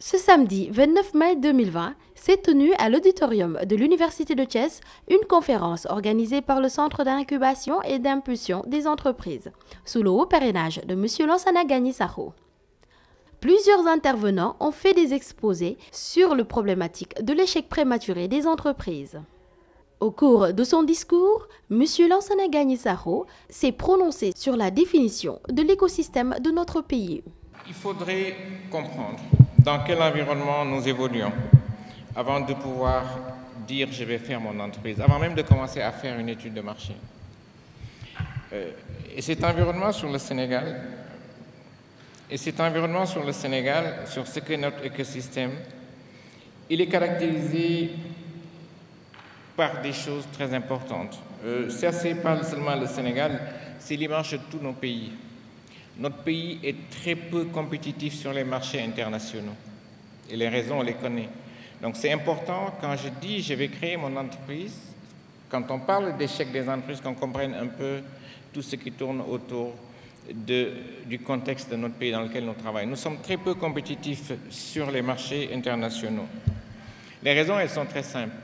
Ce samedi 29 mai 2020 s'est tenue à l'auditorium de l'Université de Thiès une conférence organisée par le Centre d'incubation et d'impulsion des entreprises, sous le haut parrainage de M. Lansana Gagny Sakho. Plusieurs intervenants ont fait des exposés sur la problématique de l'échec prématuré des entreprises. Au cours de son discours, M. Lansana Gagny Sakho s'est prononcé sur la définition de l'écosystème de notre pays. Il faudrait comprendre dans quel environnement nous évoluons avant de pouvoir dire je vais faire mon entreprise, avant même de commencer à faire une étude de marché. Et cet environnement sur le Sénégal, sur ce qu'est notre écosystème, il est caractérisé par des choses très importantes. Ça, c'est pas seulement le Sénégal, c'est l'image de tous nos pays. Notre pays est très peu compétitif sur les marchés internationaux. Et les raisons, on les connaît. Donc c'est important, quand je dis je vais créer mon entreprise, quand on parle d'échec des entreprises, qu'on comprenne un peu tout ce qui tourne autour du contexte de notre pays dans lequel nous travaillons. Nous sommes très peu compétitifs sur les marchés internationaux. Les raisons, elles sont très simples.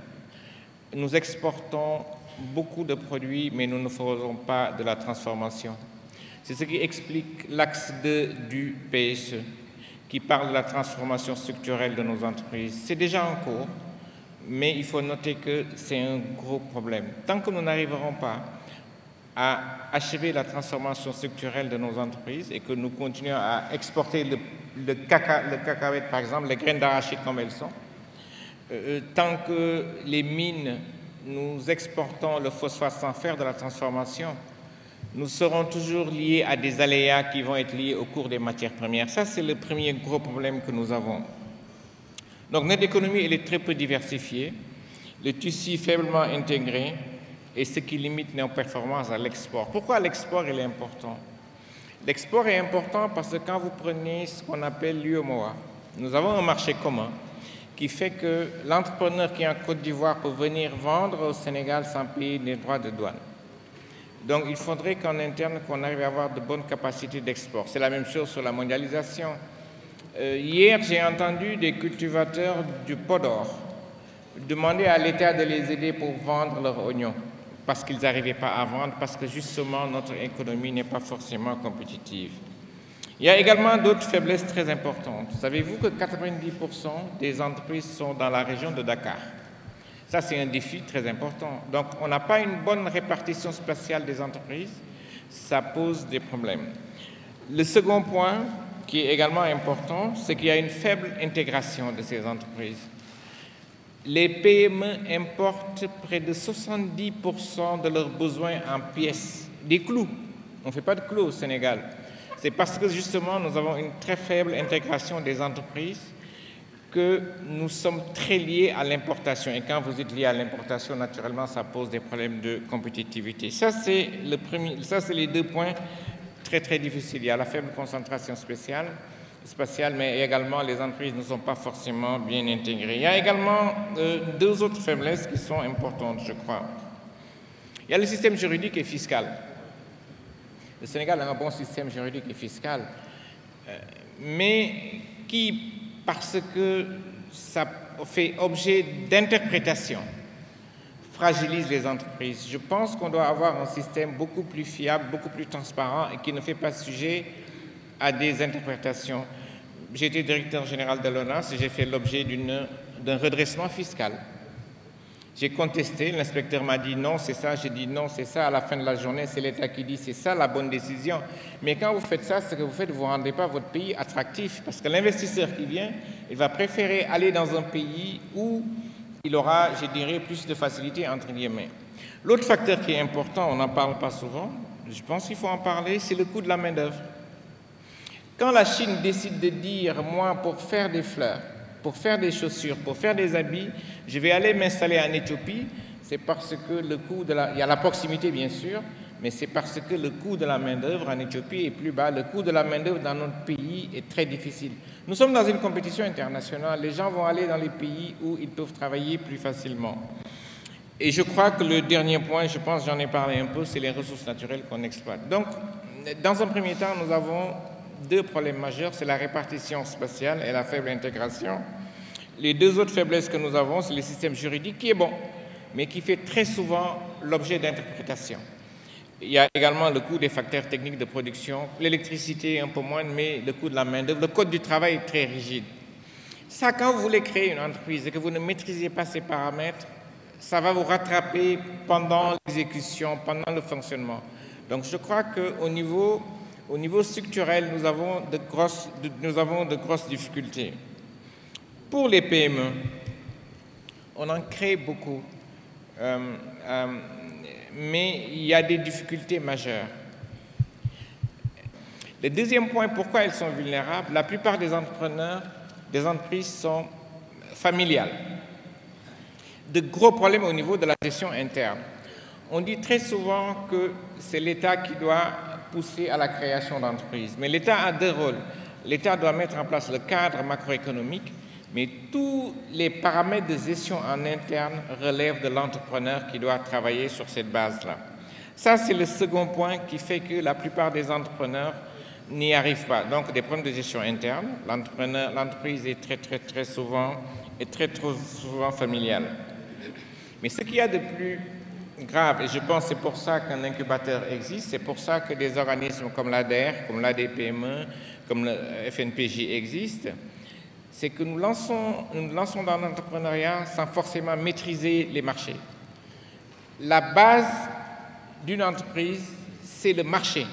Nous exportons beaucoup de produits, mais nous ne faisons pas de la transformation. C'est ce qui explique l'axe 2 du PSE, qui parle de la transformation structurelle de nos entreprises. C'est déjà en cours, mais il faut noter que c'est un gros problème. Tant que nous n'arriverons pas à achever la transformation structurelle de nos entreprises et que nous continuons à exporter le cacahuète, par exemple, les graines d'arachide comme elles sont, tant que les mines, nous exportons le phosphate sans faire de la transformation, nous serons toujours liés à des aléas qui vont être liés au cours des matières premières. Ça, c'est le premier gros problème que nous avons. Donc, notre économie, elle est très peu diversifiée, le tissu faiblement intégré, et ce qui limite nos performances à l'export. Pourquoi l'export est important? L'export est important parce que quand vous prenez ce qu'on appelle l'UEMOA, nous avons un marché commun qui fait que l'entrepreneur qui est en Côte d'Ivoire peut venir vendre au Sénégal sans payer des droits de douane. Donc, il faudrait qu'en interne, qu'on arrive à avoir de bonnes capacités d'export. C'est la même chose sur la mondialisation. Hier, j'ai entendu des cultivateurs du Podor demander à l'État de les aider pour vendre leurs oignons, parce qu'ils n'arrivaient pas à vendre, parce que justement, notre économie n'est pas forcément compétitive. Il y a également d'autres faiblesses très importantes. Savez-vous que 90% des entreprises sont dans la région de Dakar? Ça, c'est un défi très important. Donc, on n'a pas une bonne répartition spatiale des entreprises. Ça pose des problèmes. Le second point, qui est également important, c'est qu'il y a une faible intégration de ces entreprises. Les PME importent près de 70% de leurs besoins en pièces, des clous. On ne fait pas de clous au Sénégal. C'est parce que, justement, nous avons une très faible intégration des entreprises que nous sommes très liés à l'importation. Et quand vous êtes lié à l'importation, naturellement, ça pose des problèmes de compétitivité. Ça, c'est les deux points très, très difficiles. Il y a la faible concentration spatiale, mais également les entreprises ne sont pas forcément bien intégrées. Il y a également deux autres faiblesses qui sont importantes, je crois. Il y a le système juridique et fiscal. Le Sénégal a un bon système juridique et fiscal, mais qui, parce que ça fait objet d'interprétation, fragilise les entreprises. Je pense qu'on doit avoir un système beaucoup plus fiable, beaucoup plus transparent et qui ne fait pas sujet à des interprétations. J'ai été directeur général de l'ONAS et j'ai fait l'objet d'un redressement fiscal. J'ai contesté, l'inspecteur m'a dit non, c'est ça, j'ai dit non, c'est ça. À la fin de la journée, c'est l'État qui dit c'est ça la bonne décision. Mais quand vous faites ça, ce que vous faites, vous ne rendez pas votre pays attractif parce que l'investisseur qui vient, il va préférer aller dans un pays où il aura, je dirais, plus de facilité, entre guillemets. L'autre facteur qui est important, on n'en parle pas souvent, je pense qu'il faut en parler, c'est le coût de la main-d'œuvre. Quand la Chine décide de dire, moi, pour faire des fleurs, pour faire des chaussures, pour faire des habits, je vais aller m'installer en Éthiopie, c'est parce que le coût de il y a la proximité, bien sûr, mais c'est parce que le coût de la main-d'œuvre en Éthiopie est plus bas. Le coût de la main-d'œuvre dans notre pays est très difficile. Nous sommes dans une compétition internationale. Les gens vont aller dans les pays où ils peuvent travailler plus facilement. Et je crois que le dernier point, je pense, j'en ai parlé un peu, c'est les ressources naturelles qu'on exploite. Donc, dans un premier temps, nous avons deux problèmes majeurs, c'est la répartition spatiale et la faible intégration. Les deux autres faiblesses que nous avons, c'est le système juridique qui est bon, mais qui fait très souvent l'objet d'interprétations. Il y a également le coût des facteurs techniques de production, l'électricité un peu moins, mais le coût de la main-d'œuvre, le code du travail est très rigide. Ça, quand vous voulez créer une entreprise et que vous ne maîtrisez pas ces paramètres, ça va vous rattraper pendant l'exécution, pendant le fonctionnement. Donc je crois qu'au niveau structurel, nous avons de grosses difficultés. Pour les PME, on en crée beaucoup, mais il y a des difficultés majeures. Le deuxième point, pourquoi elles sont vulnérables, la plupart des entreprises sont familiales. De gros problèmes au niveau de la gestion interne. On dit très souvent que c'est l'État qui doit pousser à la création d'entreprises. Mais l'État a deux rôles. L'État doit mettre en place le cadre macroéconomique, mais tous les paramètres de gestion en interne relèvent de l'entrepreneur qui doit travailler sur cette base-là. Ça, c'est le second point qui fait que la plupart des entrepreneurs n'y arrivent pas. Donc, des problèmes de gestion interne. L'entreprise est très souvent familiale. Mais ce qu'il y a de plus grave, et je pense que c'est pour ça qu'un incubateur existe, c'est pour ça que des organismes comme l'ADER, comme l'ADPME, comme le FNPJ existent, c'est que nous lançons dans l'entrepreneuriat sans forcément maîtriser les marchés. La base d'une entreprise, c'est le marché.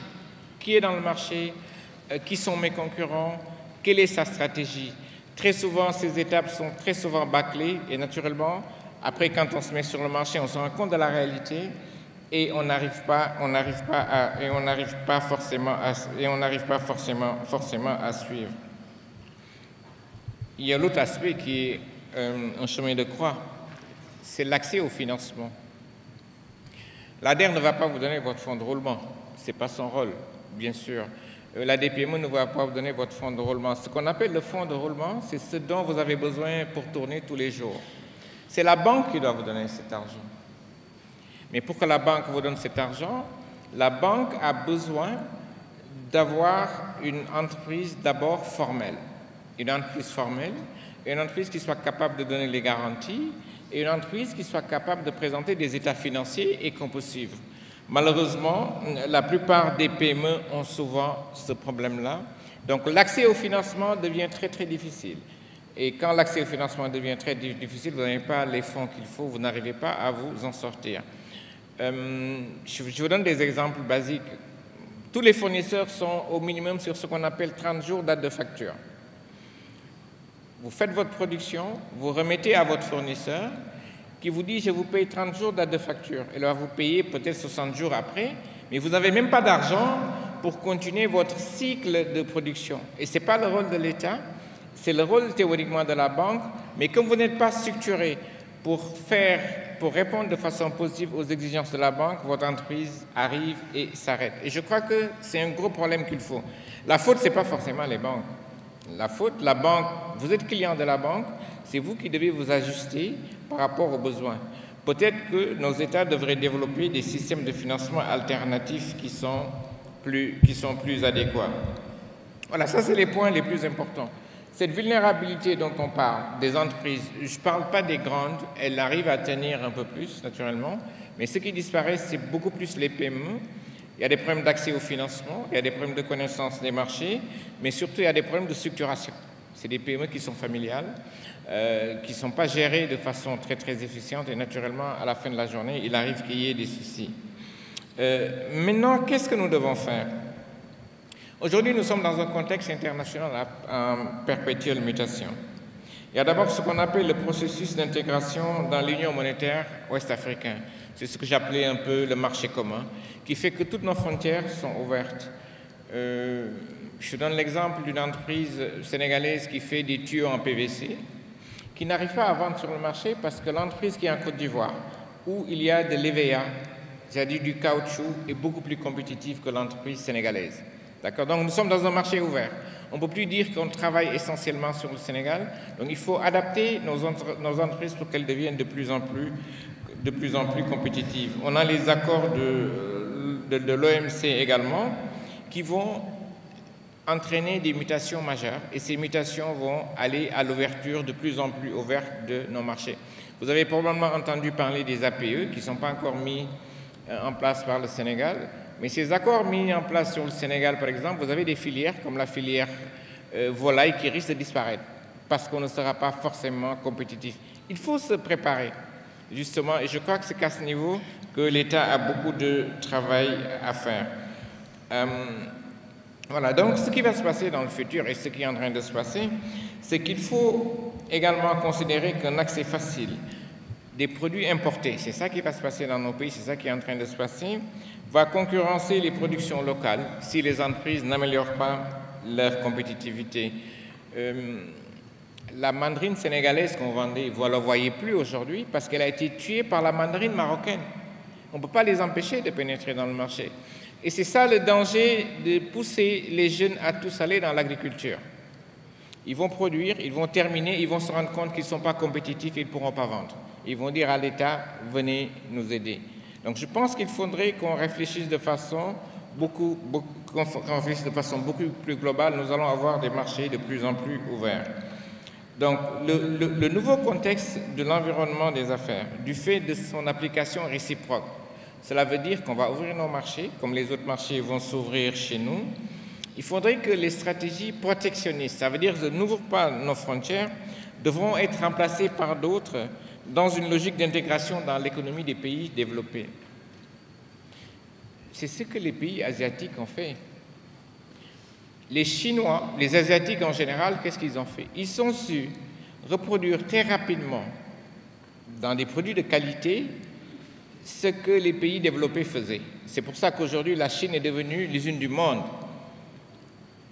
Qui est dans le marché? Qui sont mes concurrents? Quelle est sa stratégie? Très souvent, ces étapes sont très souvent bâclées et naturellement, après, quand on se met sur le marché, on se rend compte de la réalité et on n'arrive pas forcément à suivre. Il y a l'autre aspect qui est un chemin de croix, c'est l'accès au financement. L'ADER ne va pas vous donner votre fonds de roulement, ce n'est pas son rôle, bien sûr. La DPME ne va pas vous donner votre fonds de roulement. Ce qu'on appelle le fonds de roulement, c'est ce dont vous avez besoin pour tourner tous les jours. C'est la banque qui doit vous donner cet argent. Mais pour que la banque vous donne cet argent, la banque a besoin d'avoir une entreprise d'abord formelle. Une entreprise formelle, une entreprise qui soit capable de donner les garanties et une entreprise qui soit capable de présenter des états financiers et qu'on peut suivre. Malheureusement, la plupart des PME ont souvent ce problème-là. Donc l'accès au financement devient très difficile. Et quand l'accès au financement devient très difficile, vous n'avez pas les fonds qu'il faut, vous n'arrivez pas à vous en sortir. Je vous donne des exemples basiques. Tous les fournisseurs sont au minimum sur ce qu'on appelle 30 jours date de facture. Vous faites votre production, vous remettez à votre fournisseur qui vous dit « je vous paye 30 jours date de facture ». Et là, vous payez peut-être 60 jours après, mais vous n'avez même pas d'argent pour continuer votre cycle de production. Et ce n'est pas le rôle de l'État. C'est le rôle théoriquement de la banque, mais comme vous n'êtes pas structuré pour répondre de façon positive aux exigences de la banque, votre entreprise arrive et s'arrête. Et je crois que c'est un gros problème qu'il faut. La faute, ce n'est pas forcément les banques. La faute, la banque, vous êtes client de la banque, c'est vous qui devez vous ajuster par rapport aux besoins. Peut-être que nos États devraient développer des systèmes de financement alternatifs qui sont plus adéquats. Voilà, ça c'est les points les plus importants. Cette vulnérabilité dont on parle, des entreprises, je ne parle pas des grandes, elles arrivent à tenir un peu plus, naturellement, mais ce qui disparaît, c'est beaucoup plus les PME. Il y a des problèmes d'accès au financement, il y a des problèmes de connaissance des marchés, mais surtout, il y a des problèmes de structuration. C'est des PME qui sont familiales, qui ne sont pas gérées de façon très efficiente, et naturellement, à la fin de la journée, il arrive qu'il y ait des soucis. Maintenant, qu'est-ce que nous devons faire ? Aujourd'hui, nous sommes dans un contexte international en perpétuelle mutation. Il y a d'abord ce qu'on appelle le processus d'intégration dans l'Union monétaire ouest-africaine. C'est ce que j'appelais un peu le marché commun, qui fait que toutes nos frontières sont ouvertes. Je donne l'exemple d'une entreprise sénégalaise qui fait des tuyaux en PVC, qui n'arrive pas à vendre sur le marché parce que l'entreprise qui est en Côte d'Ivoire, où il y a de l'EVA, c'est-à-dire du caoutchouc, est beaucoup plus compétitive que l'entreprise sénégalaise. D'accord? Donc nous sommes dans un marché ouvert. On ne peut plus dire qu'on travaille essentiellement sur le Sénégal. Donc il faut adapter nos entreprises pour qu'elles deviennent de plus en plus compétitives. On a les accords de l'OMC également qui vont entraîner des mutations majeures et ces mutations vont aller à l'ouverture de plus en plus ouverte de nos marchés. Vous avez probablement entendu parler des APE qui ne sont pas encore mis en place par le Sénégal, mais ces accords mis en place sur le Sénégal, par exemple, vous avez des filières comme la filière volaille qui risque de disparaître parce qu'on ne sera pas forcément compétitif. Il faut se préparer, justement, et je crois que c'est qu'à ce niveau que l'État a beaucoup de travail à faire. Voilà, donc ce qui va se passer dans le futur et ce qui est en train de se passer, c'est qu'il faut également considérer qu'un accès facile des produits importés, c'est ça qui va se passer dans nos pays, c'est ça qui est en train de se passer, va concurrencer les productions locales si les entreprises n'améliorent pas leur compétitivité. La mandarine sénégalaise qu'on vendait, vous ne la voyez plus aujourd'hui parce qu'elle a été tuée par la mandarine marocaine. On ne peut pas les empêcher de pénétrer dans le marché. Et c'est ça le danger de pousser les jeunes à tous aller dans l'agriculture. Ils vont produire, ils vont terminer, ils vont se rendre compte qu'ils ne sont pas compétitifs et ils ne pourront pas vendre. Ils vont dire à l'État, venez nous aider. Donc je pense qu'il faudrait qu'on réfléchisse de façon beaucoup plus globale. Nous allons avoir des marchés de plus en plus ouverts. Donc le nouveau contexte de l'environnement des affaires, du fait de son application réciproque, cela veut dire qu'on va ouvrir nos marchés, comme les autres marchés vont s'ouvrir chez nous. Il faudrait que les stratégies protectionnistes, ça veut dire que n'ouvrent pas nos frontières, devront être remplacées par d'autres dans une logique d'intégration dans l'économie des pays développés. C'est ce que les pays asiatiques ont fait. Les Chinois, les Asiatiques en général, qu'est-ce qu'ils ont fait? Ils ont su reproduire très rapidement, dans des produits de qualité, ce que les pays développés faisaient. C'est pour ça qu'aujourd'hui, la Chine est devenue l'usine du monde.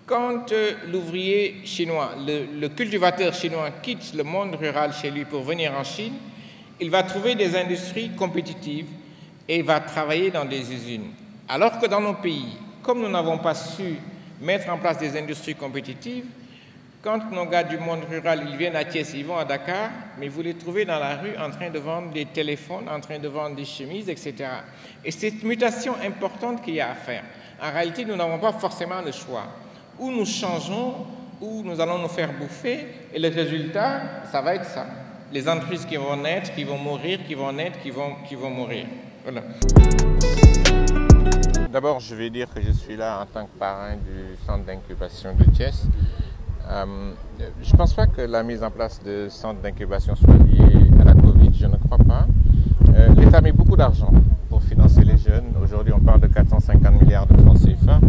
Quand l'ouvrier chinois, le cultivateur chinois quitte le monde rural chez lui pour venir en Chine, il va trouver des industries compétitives et il va travailler dans des usines. Alors que dans nos pays, comme nous n'avons pas su mettre en place des industries compétitives, quand nos gars du monde rural, ils viennent à Thiès, ils vont à Dakar, mais vous les trouvez dans la rue en train de vendre des téléphones, en train de vendre des chemises, etc. Et c'est cette mutation importante qu'il y a à faire. En réalité, nous n'avons pas forcément le choix. Ou nous changeons, ou nous allons nous faire bouffer, et le résultat, ça va être ça. Les entreprises qui vont naître, qui vont mourir, qui vont naître, qui vont mourir. Voilà. D'abord, je vais dire que je suis là en tant que parrain du centre d'incubation de Thiès. Je ne pense pas que la mise en place de centres d'incubation soit liée à la Covid, je ne crois pas. L'État met beaucoup d'argent pour financer les jeunes. Aujourd'hui, on parle de 450 milliards de francs CFA.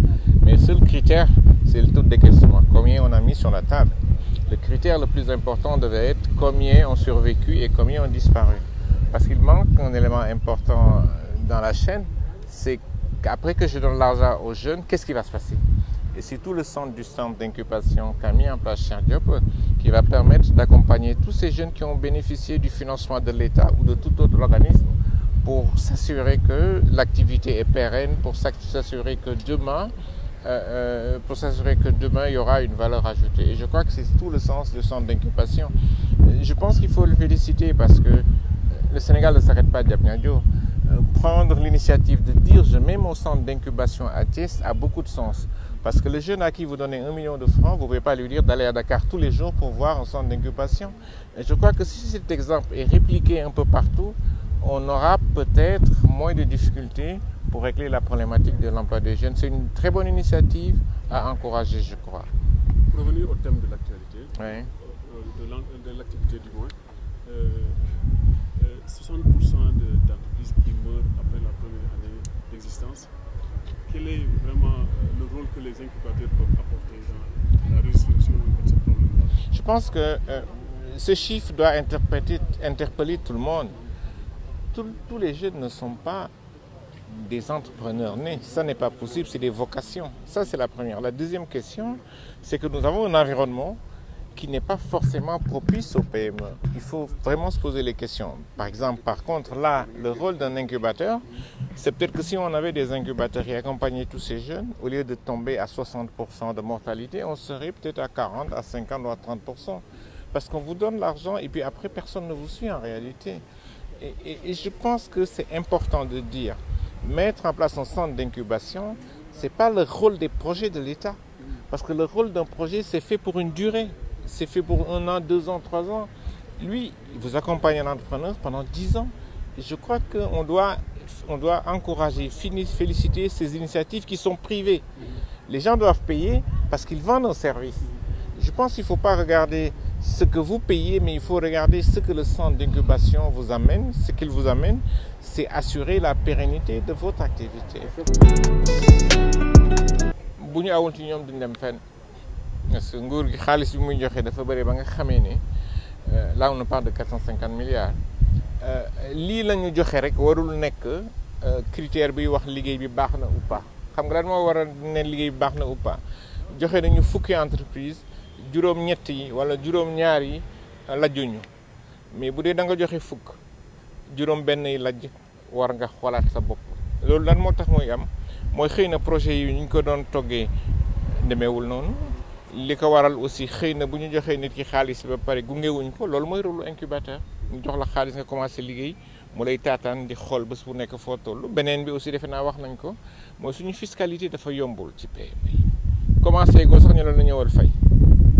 Mais le seul critère, c'est le taux de décaissement. Combien on a mis sur la table? Le critère le plus important devait être combien ont survécu et combien ont disparu. Parce qu'il manque un élément important dans la chaîne, c'est qu'après que je donne l'argent aux jeunes, qu'est-ce qui va se passer? Et c'est tout le centre du centre d'incubation qu'a mis en place Cheikh Diop qui va permettre d'accompagner tous ces jeunes qui ont bénéficié du financement de l'État ou de tout autre organisme pour s'assurer que l'activité est pérenne, pour s'assurer que demain, il y aura une valeur ajoutée. Et je crois que c'est tout le sens du centre d'incubation. Je pense qu'il faut le féliciter parce que le Sénégal ne s'arrête pas à Diamniadio. Prendre l'initiative de dire je mets mon centre d'incubation à Thiès a beaucoup de sens. Parce que le jeune à qui vous donnez 1 million de francs, vous ne pouvez pas lui dire d'aller à Dakar tous les jours pour voir un centre d'incubation. Et je crois que si cet exemple est répliqué un peu partout, on aura peut-être moins de difficultés pour régler la problématique de l'emploi des jeunes. C'est une très bonne initiative à encourager, je crois. Pour revenir au thème de l'actualité, oui. de l'activité du moins, 60% d'entreprises qui meurent après la première année d'existence. Quel est vraiment le rôle que les incubateurs peuvent apporter dans la résolution de ce problème-là? Je pense que ce chiffre doit interpeller tout le monde. Tous les jeunes ne sont pas des entrepreneurs nés. Ça n'est pas possible, c'est des vocations. Ça, c'est la première. La deuxième question, c'est que nous avons un environnement qui n'est pas forcément propice aux PME. Il faut vraiment se poser les questions. Par exemple, par contre, là, le rôle d'un incubateur, c'est peut-être que si on avait des incubateurs qui accompagnaient tous ces jeunes, au lieu de tomber à 60% de mortalité, on serait peut-être à 40, à 50 ou à 30%. Parce qu'on vous donne l'argent et puis après, personne ne vous suit en réalité. Et je pense que c'est important de dire, mettre en place un centre d'incubation, ce n'est pas le rôle des projets de l'État. parce que le rôle d'un projet c'est fait pour une durée, c'est fait pour 1 an, 2 ans, 3 ans. Lui, il vous accompagne un entrepreneur pendant 10 ans. Et je crois qu'on doit encourager, féliciter ces initiatives qui sont privées. Les gens doivent payer parce qu'ils vendent un service. Je pense qu'il ne faut pas regarder ce que vous payez, mais il faut regarder ce que le centre d'incubation vous amène. Ce qu'il vous amène, c'est assurer la pérennité de votre activité. Bu ñu awul ci ñoom duñ dem fenn parce que nguur gi xaalis bi muy joxe dafa bëri ba nga xamee ne là on parle de 450 milliards lii la ñu joxe rek warul nekk critère bi wax liggéey bi baax na ou pas xam nga lan moo war a ne liggéey bi baax na ou pas joxe nañu fukki entreprise juróom-ñett yi wala juróom-ñaar yi lajjuñu mais bu dee da nga joxe fukk juróom-benn yi lajj war nga xoolaat sa bopp loolu lan moo tax mooy am mooy xëy na projet yi ñu ko doon toggee demeewul noonu li ko waral aussi xëy na bu ñu joxee nit ki xaalis ba pare gungewuñ ko loolu mooy rôle incubateur ñu jox la xaalis nga commencé liggéey mu lay taataan di xool bés bu nekk foo toll beneen bi aussi defe naa wax nañ ko mooy suñu fiscalité dafa yombul ci PME yi commencé go sax ñu la ñëwal fay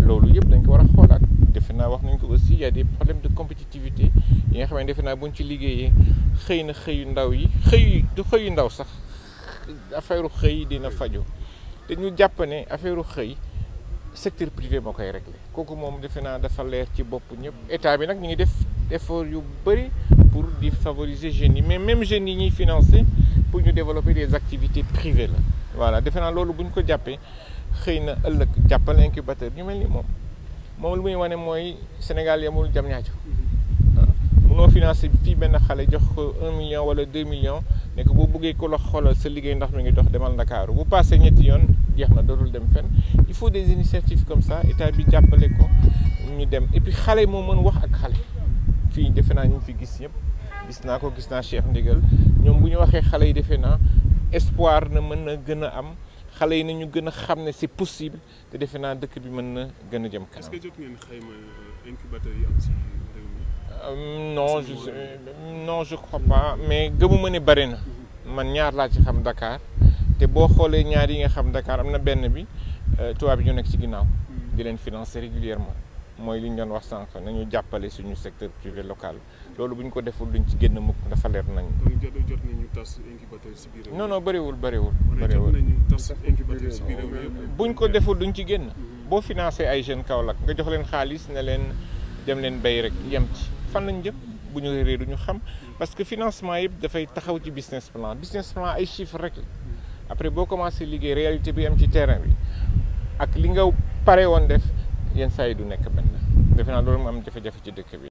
loolu yëpp dañ ko war a xoolaat defe naa wax nañ ko aussi y a des problèmes de compétitivité yi nga xam ne defe naa buñ ci liggéeyee xëy na xëyu ndaw yi du xëyu ndaw sax affaire xëy dina faju te ñu jàpp ne affaire xëy secteur privé moo koy réglé kooku moom defe naa dafa leer ci bopp ñëpp état bi nag ñu ngi def effort yu bëri pour di favoriser jeunes yi mais même jeunes yi ñuy financer pour ñu développer des activités privées la voilà defe naa loolu bu ñu ko jàppee xëy na ëllëg jàppale incubateur ñu mel ni moom lu muy wane mooy Sénégal yamul jam ñaajo mënoo financer fii benn xale jox ko 1 million wala 2 millions ne ko boo bëggee ko la xoolal sa liggéey ndax mi ngi dox demal Ndakaaru bu passé ñetti yoon jeex na dootul dem fenn il faut des initiatives comme ça état bi jàppale ko ñu dem et puis xale moo mën wax ak xale fii defe naa ñu fi gis yëpp gis naa ko gis naa Cheikh Ndigal ñoom bu ñu waxee xale yi defe naa espoir na mën na gën a am xale yi nañu gën a xam ne c'est possible te defe naa dëkk bi mën na gën a jëm kanam. Est-ce que jot ngeen xayma incubateur yi am ci réew mi? Non je crois pas mais gëmuma ne bëri na man ñaar laa ci xam Dakar te boo xoolee ñaar yi nga xam Dakar am na benn bi tubaab yi ñu nekk ci ginnaaw di leen financer régulièrement mooy li ñu doon wax sànq nañu jàppale suñu secteur privé local loolu bu ñu ko deful duñ ci génn mukk dafa leer nañu. jot nañu tas incubateur ci biir réew mi. non bëriwul. jot nañu tas incubateur ci biir réew mi. buñ ko deful duñ ci génn. boo financé ay jeunes Kaolack nga jox leen xaalis ne leen dem leen bay rek yem ci fan lañ jëm bu ñu réeree du ñu xam parce que financement yëpp dafay taxaw ci business plan ay chiffres rek après boo commencé liggéey réalité bi am ci terrain bi ak li nga pare woon def yenn saa yi du nekk benn defe naa loolu mu am jafe-jafe ci dëkk bi.